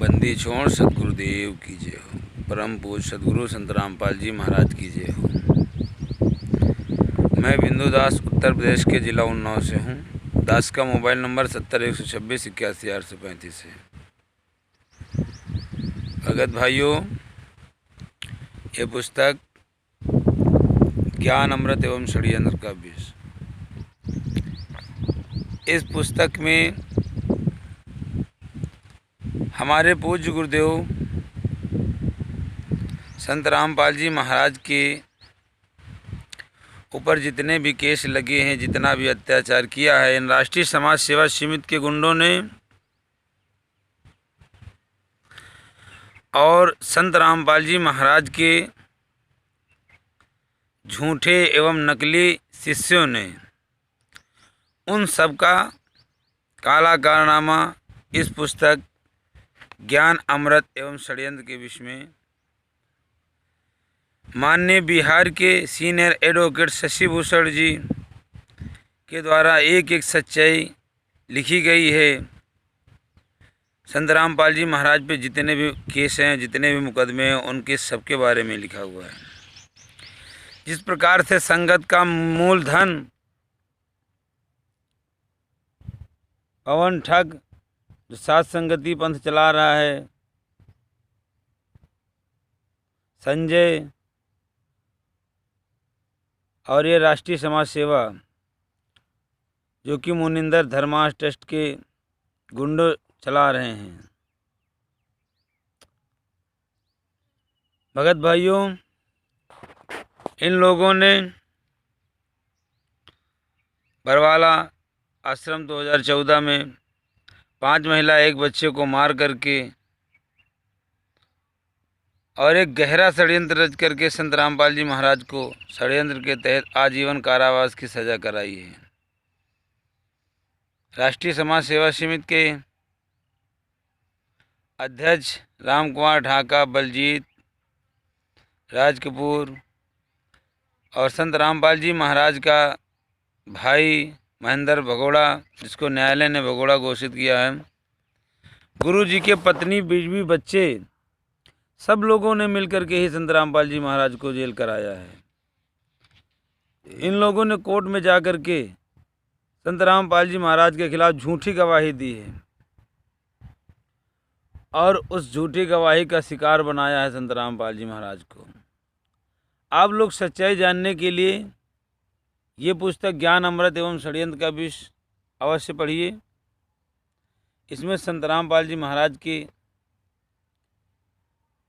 बंदी छोड़ सतगुरुदेव की जय हो। परम पूज्य सतगुरु संत रामपाल जी महाराज की जय हो। मैं बिंदु दास उत्तर प्रदेश के जिला उन्नाव से हूँ। दास का मोबाइल नंबर 70 126 81 835 है। भगत भाइयों, ये पुस्तक ज्ञान अमृत एवं षड्यंत्र का विष। इस पुस्तक में हमारे पूज्य गुरुदेव संत रामपाल जी महाराज के ऊपर जितने भी केस लगे हैं, जितना भी अत्याचार किया है इन राष्ट्रीय समाज सेवा समिति के गुंडों ने और संत रामपाल जी महाराज के झूठे एवं नकली शिष्यों ने, उन सब का काला कारनामा इस पुस्तक ज्ञान अमृत एवं षड्यंत्र के विषय में माननीय बिहार के सीनियर एडवोकेट शशि भूषण जी के द्वारा एक एक सच्चाई लिखी गई है। संत रामपाल जी महाराज पे जितने भी केस हैं, जितने भी मुकदमे हैं, उनके सबके बारे में लिखा हुआ है। जिस प्रकार से संगत का मूलधन पवन ठग जो सात संगति पंथ चला रहा है, संजय और ये राष्ट्रीय समाज सेवा जो कि मुनिंदर धर्माश ट्रस्ट के गुंडे चला रहे हैं। भगत भाइयों, इन लोगों ने बरवाला आश्रम 2014 में 5 महिला 1 बच्चे को मार करके और एक गहरा षड्यंत्र रच करके संत रामपाल जी महाराज को षड्यंत्र के तहत आजीवन कारावास की सजा कराई है। राष्ट्रीय समाज सेवा समिति के अध्यक्ष राम कुमार ढाका, बलजीत, राज कपूर और संत रामपाल जी महाराज का भाई महेंद्र भगोड़ा, जिसको न्यायालय ने भगोड़ा घोषित किया है, गुरु जी के पत्नी, बीवी, बच्चे, सब लोगों ने मिलकर के ही संत रामपाल जी महाराज को जेल कराया है। इन लोगों ने कोर्ट में जाकर के संत रामपाल जी महाराज के खिलाफ झूठी गवाही दी है और उस झूठी गवाही का शिकार बनाया है संत रामपाल जी महाराज को। आप लोग सच्चाई जानने के लिए ये पुस्तक ज्ञान अमृत एवं षड्यंत्र का विष अवश्य पढ़िए। इसमें संत रामपाल जी महाराज के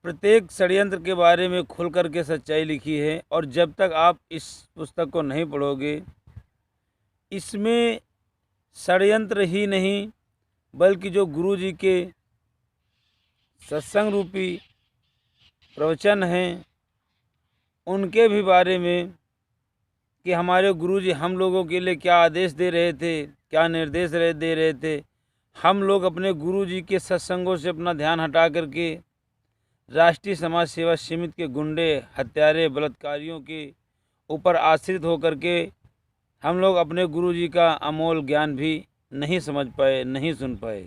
प्रत्येक षड्यंत्र के बारे में खुल करके सच्चाई लिखी है। और जब तक आप इस पुस्तक को नहीं पढ़ोगे, इसमें षड्यंत्र ही नहीं बल्कि जो गुरु जी के सत्संग रूपी प्रवचन हैं, उनके भी बारे में कि हमारे गुरुजी हम लोगों के लिए क्या आदेश दे रहे थे, क्या निर्देश दे रहे थे। हम लोग अपने गुरुजी के सत्संगों से अपना ध्यान हटा करके राष्ट्रीय समाज सेवा समिति के गुंडे, हत्यारे, बलात्कारियों के ऊपर आश्रित होकर के हम लोग अपने गुरुजी का अमोल ज्ञान भी नहीं समझ पाए, नहीं सुन पाए।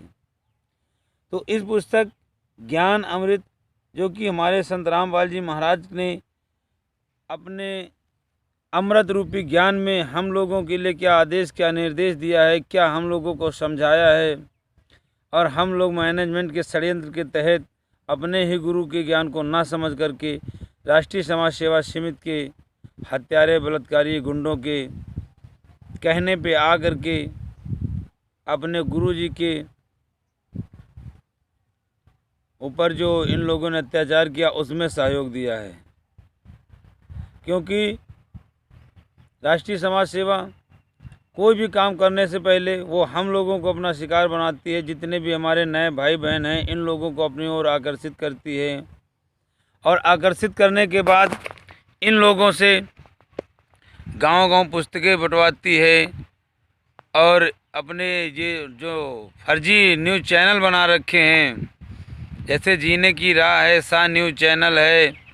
तो इस पुस्तक ज्ञान अमृत जो कि हमारे संत रामपाल जी महाराज ने अपने अमृत रूपी ज्ञान में हम लोगों के लिए क्या आदेश, क्या निर्देश दिया है, क्या हम लोगों को समझाया है, और हम लोग मैनेजमेंट के षड्यंत्र के तहत अपने ही गुरु के ज्ञान को ना समझ करके राष्ट्रीय समाज सेवा समिति के हत्यारे, बलात्कारी, गुंडों के कहने पे आ करके अपने गुरु जी के ऊपर जो इन लोगों ने अत्याचार किया उसमें सहयोग दिया है। क्योंकि राष्ट्रीय समाज सेवा कोई भी काम करने से पहले वो हम लोगों को अपना शिकार बनाती है। जितने भी हमारे नए भाई बहन हैं, इन लोगों को अपनी ओर आकर्षित करती है और आकर्षित करने के बाद इन लोगों से गांव-गांव पुस्तकें बंटवाती है और अपने ये जो फर्जी न्यूज़ चैनल बना रखे हैं, जैसे जीने की राह है, सा न्यूज़ चैनल है,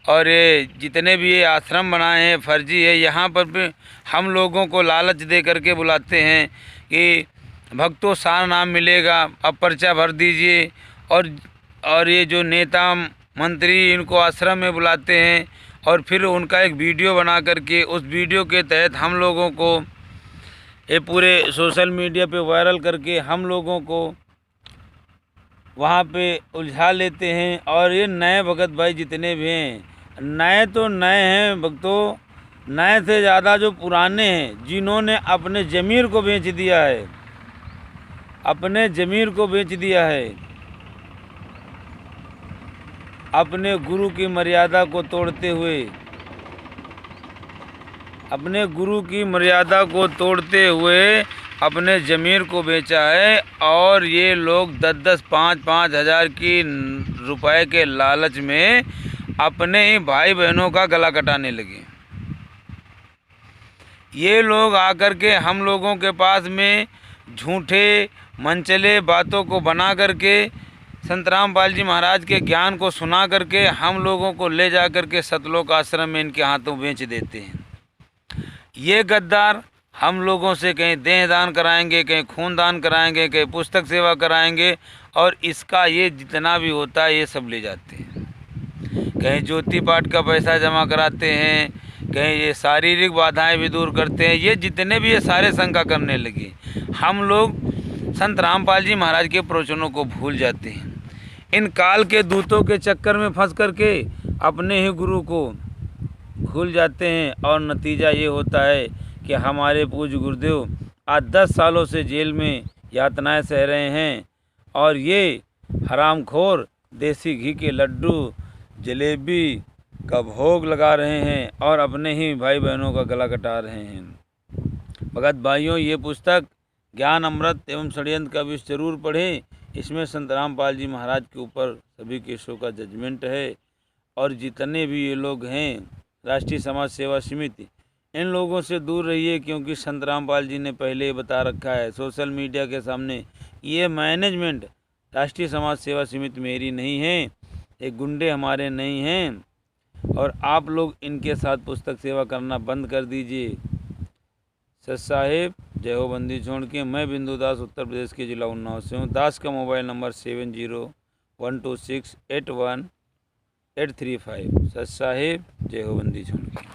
और ये जितने भी ये आश्रम बनाए हैं फर्जी है। यहाँ पर भी हम लोगों को लालच दे करके बुलाते हैं कि भक्तों सारा नाम मिलेगा, अब पर्चा भर दीजिए और ये जो नेता मंत्री इनको आश्रम में बुलाते हैं और फिर उनका एक वीडियो बना करके उस वीडियो के तहत हम लोगों को ये पूरे सोशल मीडिया पे वायरल करके हम लोगों को वहाँ पे उलझा लेते हैं। और ये नए भगत भाई जितने भी हैं, नए तो नए हैं भक्तों, नए से ज़्यादा जो पुराने हैं, जिन्होंने अपने ज़मीर को बेच दिया है, अपने ज़मीर को बेच दिया है, अपने गुरु की मर्यादा को तोड़ते हुए, अपने गुरु की मर्यादा को तोड़ते हुए अपने ज़मीर को बेचा है। और ये लोग 10-10, 5-5 हज़ार की रुपए के लालच में अपने ही भाई बहनों का गला कटाने लगे। ये लोग आकर के हम लोगों के पास में झूठे मनचले बातों को बना करके संत रामपाल जी महाराज के ज्ञान को सुना करके हम लोगों को ले जा कर के सतलोक आश्रम में इनके हाथों बेच देते हैं। ये गद्दार हम लोगों से कहीं देह दान कराएंगे, कहीं खून दान कराएंगे, कहीं पुस्तक सेवा कराएंगे, और इसका ये जितना भी होता है ये सब ले जाते हैं। कहीं ज्योति पाठ का पैसा जमा कराते हैं, कहीं ये शारीरिक बाधाएं भी दूर करते हैं। ये जितने भी ये सारे शंका करने लगे, हम लोग संत रामपाल जी महाराज के प्रवचनों को भूल जाते हैं। इन काल के दूतों के चक्कर में फंस करके अपने ही गुरु को भूल जाते हैं। और नतीजा ये होता है कि हमारे पूज्य गुरुदेव आज 10 सालों से जेल में यातनाएं सह रहे हैं, और ये हरामखोर देसी घी के लड्डू जलेबी का भोग लगा रहे हैं और अपने ही भाई बहनों का गला कटा रहे हैं। भगत भाइयों, ये पुस्तक ज्ञान अमृत एवं षड्यंत्र का विषय जरूर पढ़ें। इसमें संत रामपाल जी महाराज के ऊपर सभी केसों का जजमेंट है। और जितने भी ये लोग हैं राष्ट्रीय समाज सेवा समिति, इन लोगों से दूर रहिए, क्योंकि संत रामपाल जी ने पहले ही बता रखा है सोशल मीडिया के सामने, ये मैनेजमेंट राष्ट्रीय समाज सेवा समिति मेरी नहीं है, ये गुंडे हमारे नहीं हैं, और आप लोग इनके साथ पुस्तक सेवा करना बंद कर दीजिए। सच साहेब, जय हो बंदी छोड़ के। मैं बिंदु दास उत्तर प्रदेश के जिला उन्नाव से हूँ। दास का मोबाइल नंबर 7012681835। सच साहेब, जय हो बंदी छोड़ के।